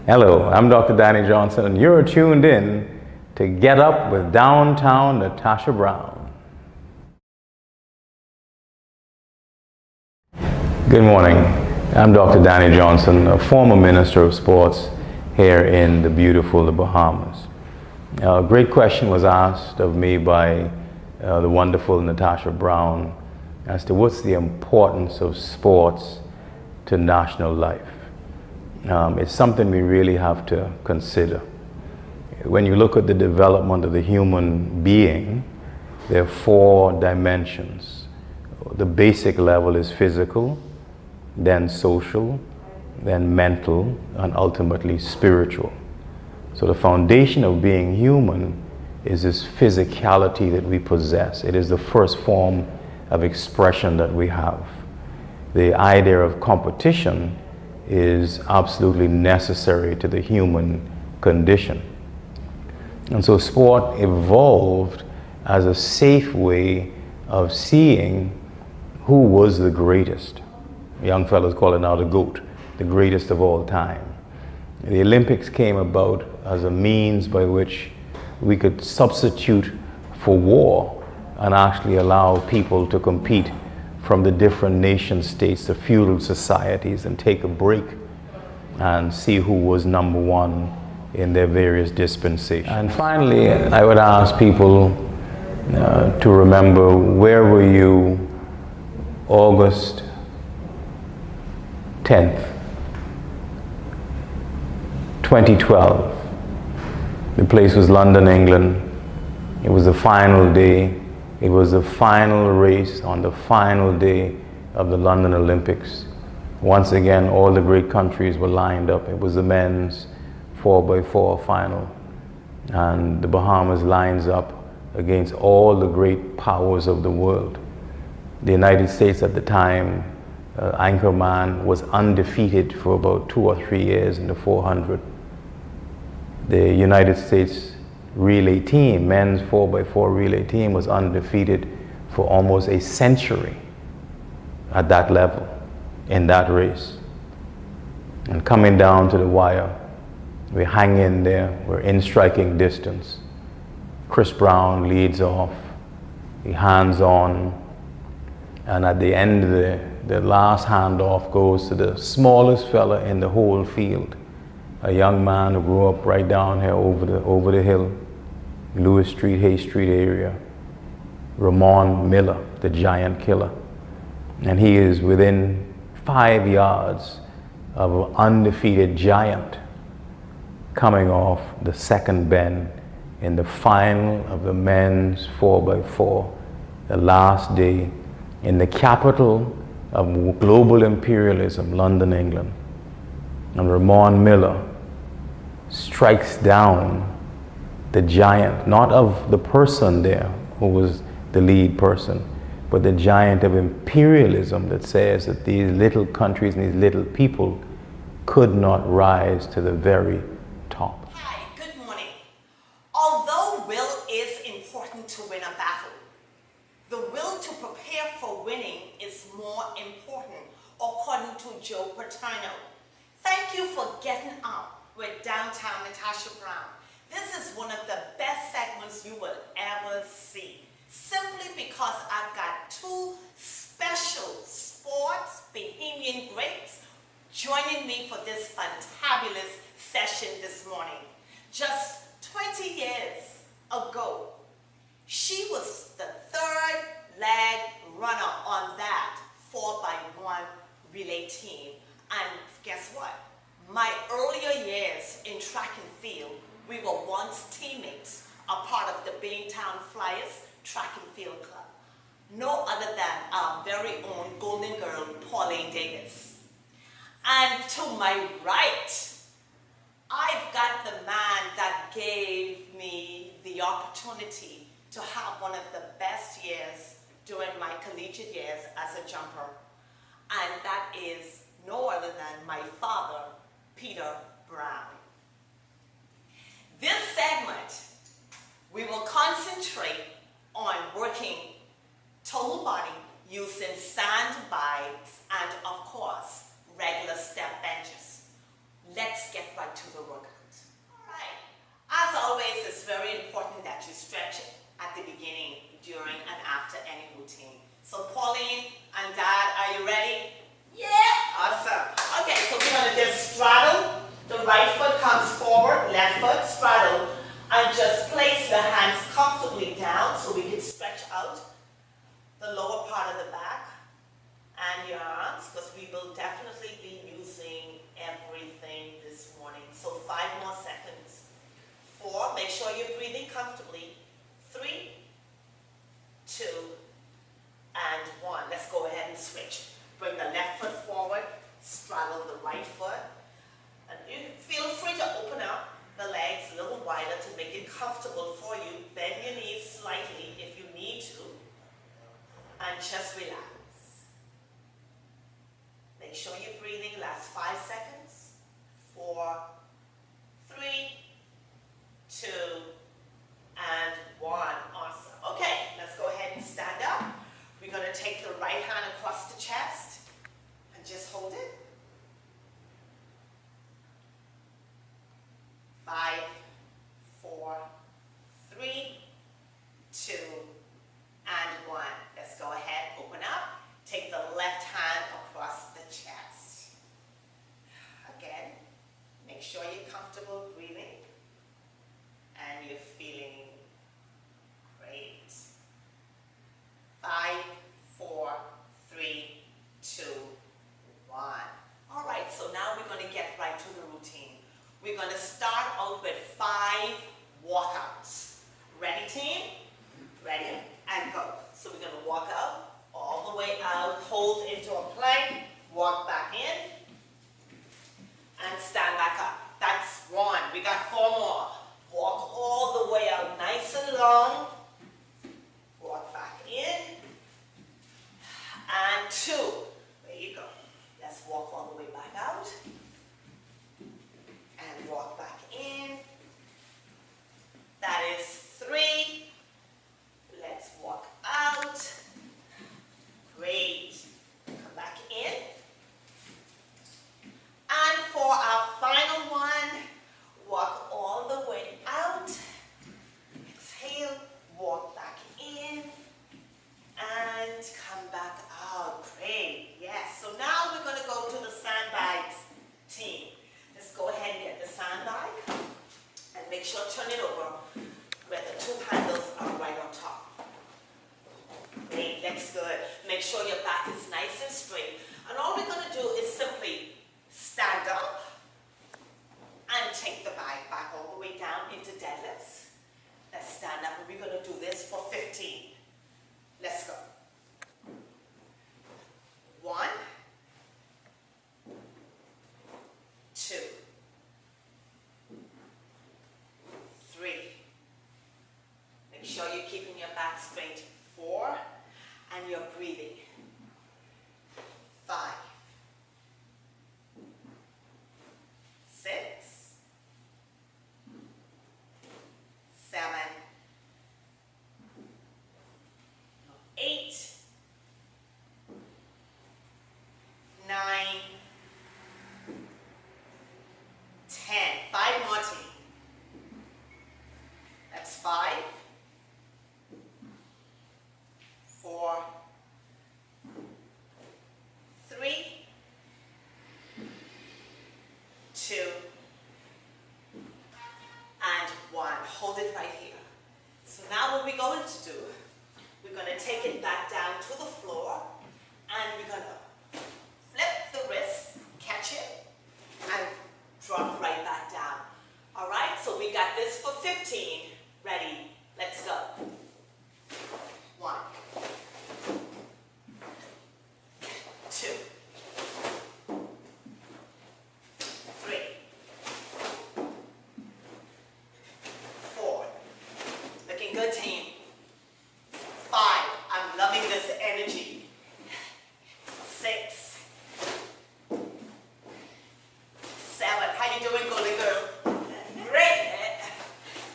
Hello, I'm Dr. Danny Johnson, and you're tuned in to Get Up with Downtown Natasha Brown. Good morning. I'm Dr. Danny Johnson, a former Minister of Sports here in the beautiful Bahamas. A great question was asked of me by the wonderful Natasha Brown as to what's the importance of sports to national life. It's something we really have to consider. When you look at the development of the human being, there are 4 dimensions. The basic level is physical, then social, then mental, and ultimately spiritual. So the foundation of being human is this physicality that we possess. It is the first form of expression that we have. The idea of competition is absolutely necessary to the human condition. And so sport evolved as a safe way of seeing who was the greatest. Young fellas call it now the GOAT, the greatest of all time. The Olympics came about as a means by which we could substitute for war and actually allow people to compete from the different nation states, the feudal societies, and take a break and see who was number one in their various dispensations. And finally, I would ask people to remember, where were you August 10th, 2012? The place was London, England. It was the final day. It was the final race on the final day of the London Olympics. Once again, all the great countries were lined up. It was the men's 4x4 final. And the Bahamas lines up against all the great powers of the world. The United States at the time, Anchorman, was undefeated for about 2 or 3 years in the 400. The United States relay team, men's 4x4 relay team, was undefeated for almost a century at that level, in that race. And coming down to the wire, we hang in there, we're in striking distance. Chris Brown leads off, he hands on, and at the end of the last handoff goes to the smallest fella in the whole field, a young man who grew up right down here over the hill, Lewis Street, Hay Street area, Ramon Miller, the giant killer. And he is within 5 yards of an undefeated giant coming off the second bend in the final of the men's 4x4, the last day in the capital of global imperialism, London, England. And Ramon Miller strikes down the giant, not of the person there who was the lead person, but the giant of imperialism that says that these little countries and these little people could not rise to the very top. Hi, good morning. Although will is important to win a battle, the will to prepare for winning is more important, according to Joe Paterno. Thank you for getting up with Downtown Natasha Brown. This is one of the best segments you will ever see, simply because I've got 2 special sports Bahamian greats joining me for this fantabulous session this morning. Just 20 years ago, she was the 3rd leg runner on that 4x1 relay team. And guess what? My earlier years in track and field, we were once teammates, a part of the Downtown Flyers Track and Field Club. No other than our very own Golden Girl, Pauline Davis. And to my right, I've got the man that gave me the opportunity to have one of the best years during my collegiate years as a jumper. And that is no other than my father, Peter Brown. This segment, we will concentrate on working total body using sandbags and, of course, regular step benches. Let's let's get right to the workout. All right. As always, it's very important that you stretch at the beginning, during, and after any routine. So Pauline and Dad, are you ready? Yeah! Awesome. Okay, so we're going to just straddle. The right foot comes forward, left foot straddle, and just place the hands comfortably down so we can stretch out the lower part of the back and your arms, because we will definitely be using everything this morning. So 5 more seconds. 4, make sure you're breathing comfortably. 3, 2, and 1. Let's go ahead and switch. Bring the left foot forward, straddle the right foot, and you feel free to open up the legs a little wider to make it comfortable for you. Bend your knees slightly if you need to, and just relax. Make sure you're breathing. Last 5 seconds. 4, 3, 2, and 1. Awesome. Okay, let's go ahead and stand up. We're going to take the right hand across the chest and just hold it. 5, 4, 3, 2, and 1. Let's go ahead, open up. Take the left hand across the chest. Again, make sure you're comfortable breathing and you're feeling great. 5, 4, 3, 2, 1. All right, so now we're going to get right to the routine. We're going to start out with 5 walkouts. Ready, team? Ready, and go. So we're going to walk out, all the way out, hold into a plank, walk back in, and stand back up. That's 1. We got 4 more. Walk all the way out, nice and long. Walk back in. And 2. There you go. Let's walk all the way back out. And walk back in. That is 3. Let's walk out. Great. Come back in. And for our final one, walk all the way out. Exhale, walk back in, and come back out. Great. Yes. So now we're going to go to the sandbags team. Let's go ahead and get the sandbag and make sure turn it over where the 2 handles are right on top. Great, looks good. Make sure your back is nice and straight. And all we're going to do is simply stand up and take the bag back all the way down into deadlifts. Let's stand up, and we're going to do this for 15. Let's go. 1, 2, 3. Make sure you're keeping your back straight. 4, and you're breathing. 5, 6, 7, 8, 9, 10. 5 more, team. That's 5, 4, 3, 2, and 1. Hold it right here. So now what we're going to do, we're going to take it back down to the floor, and we're going to flip the wrist, catch it, and drop right back down. All right, so we got this for 15. Ready? Let's go. 1, 2, 3, 4. Looking good, team. 5. I'm loving this energy. 6, 7. How you doing, golden girl? Great.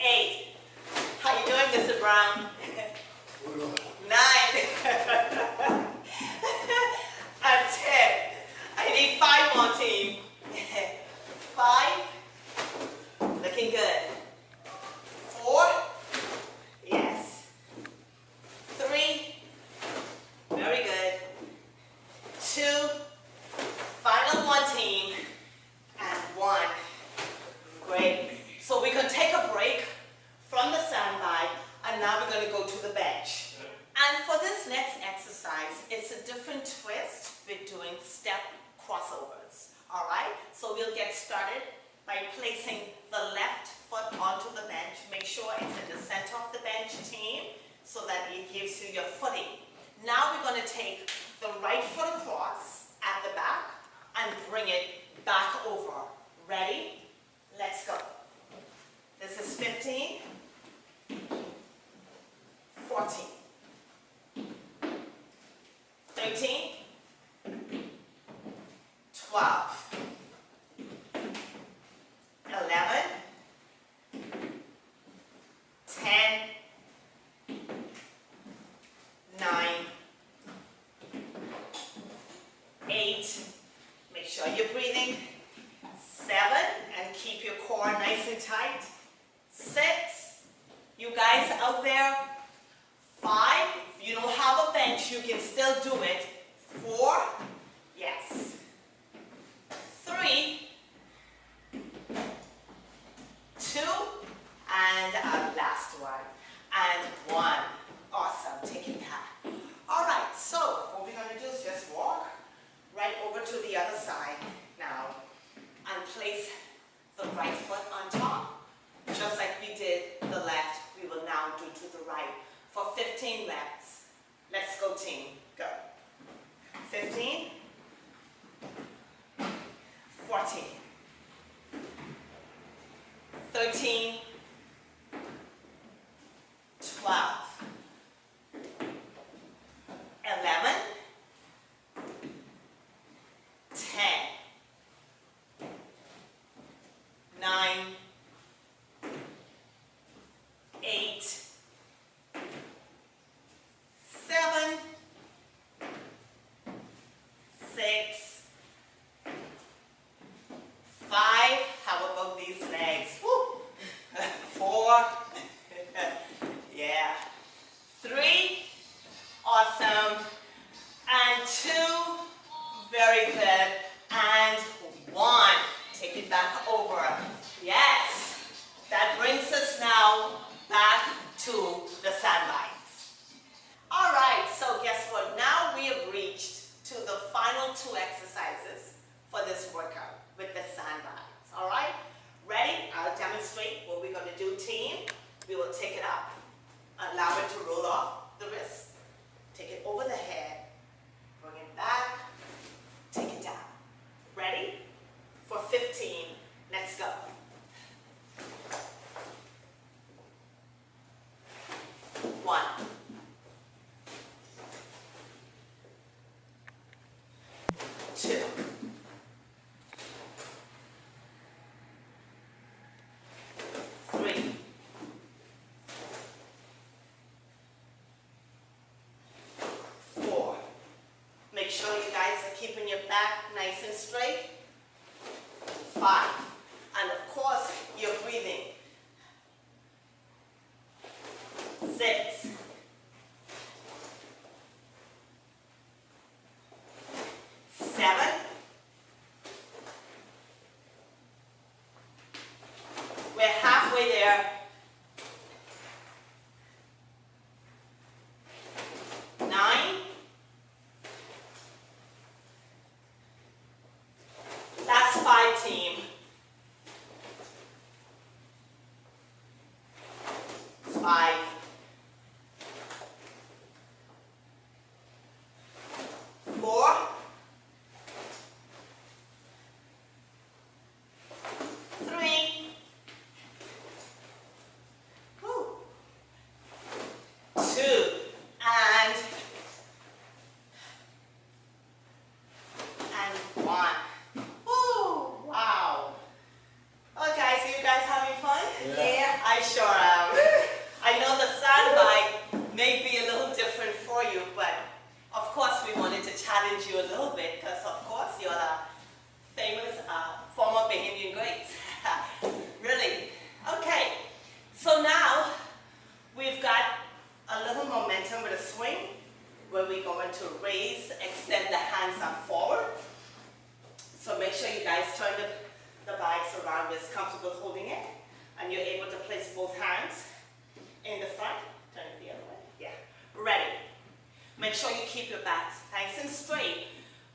8. How you doing, Mr. Brown? 9. And 10. I need 5 more, team. 5, exercise. It's a different twist. We're doing step crossovers. All right? So we'll get started by placing the left foot onto the bench. Make sure it's in the center of the bench, team, so that it gives you your footing. Now we're going to take the right foot across at the back and bring it back over. Ready? Let's go. This is 15, 14, 13, 12, 11, 10, 9, 8, make sure you're breathing, 7, and keep your core nice and tight, 6, you guys out there, 5, if you don't have a bench, you can still do it, 4, yes, 3, 2, and our last one, and 1. Awesome, take it back. All right, so what we're going to do is just walk right over to the other side now and place the right foot on top. Just like we did the left, we will now do to the right for 15 reps. Let's go, team. Go. 15, 14, 13, 12, 11, 10, 9, 8, 7, 6, 5, how about these legs? Woo. 4, yeah, 3, awesome, and 2, very good, and 1, take it back over, yes, that brings us now back to the sandbags. All right, so guess what, now we have reached to the final 2 exercises for this workout with the sandbags, all right? Ready? I'll demonstrate what we're going to do, team. We will take it up, allow it to roll off the wrist, take it over the head, bring it back, take it down. Ready? For 15, let's go. 1, 2, 3, 4. Make sure you guys are keeping your back nice and straight. 5. And of course, you're breathing. 6. 7. We're halfway there. 9. That's 5, team. 5. 4. 3. 2. And 1. Woo! Wow. Oh, guys, are you guys having fun? Yeah, I sure am. I know the sandbag may be a little different for you, but of course we wanted to challenge you a little bit because of course you're the famous former Bahamian greats. Really. Okay, so now we've got a little momentum with a swing where we're going to raise, extend the hands up forward. So make sure you guys turn the bags around as comfortable holding it, and you're able to place both hands in the front. Turn it the other way. Yeah. Ready. Make sure you keep your back nice and straight.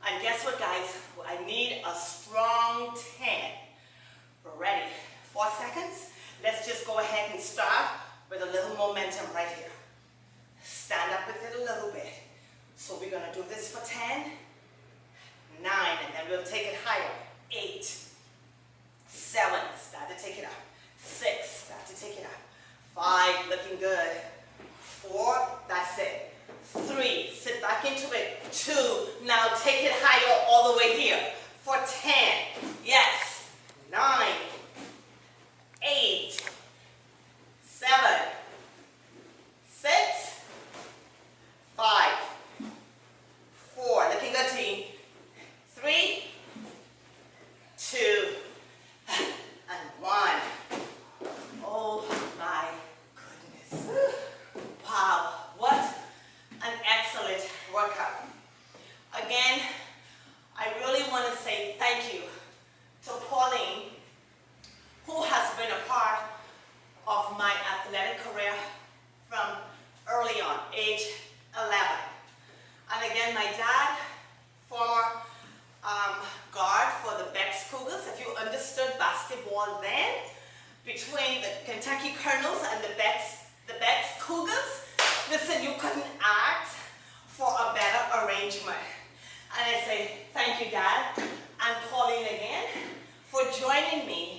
And guess what, guys? I need a strong 10. We're ready. 4 seconds. Let's just go ahead and start with a little momentum right here. Stand up with it a little bit. So we're going to do this for 10, 9, and then we'll take it higher. 8, 7, start to take it up. 6, start to take it up. 5, looking good. 4, that's it. 3, sit back into it. 2, now take it higher all the way here. For 10, yes. 9, 8, 7, 6, 5, 4, looking good, team. 3, 2, and 1. Oh my goodness. Wow, what an excellent workout. Again, I really want to say thank you to Pauline, who has been a part of my athletic career from early on, age 11. And again, my dad, former guard for the Bex Cougars. If you understood basketball then, between the Kentucky Colonels and the Bex Cougars, listen, you couldn't ask for a better arrangement. And I say thank you, Dad, and Pauline again, for joining me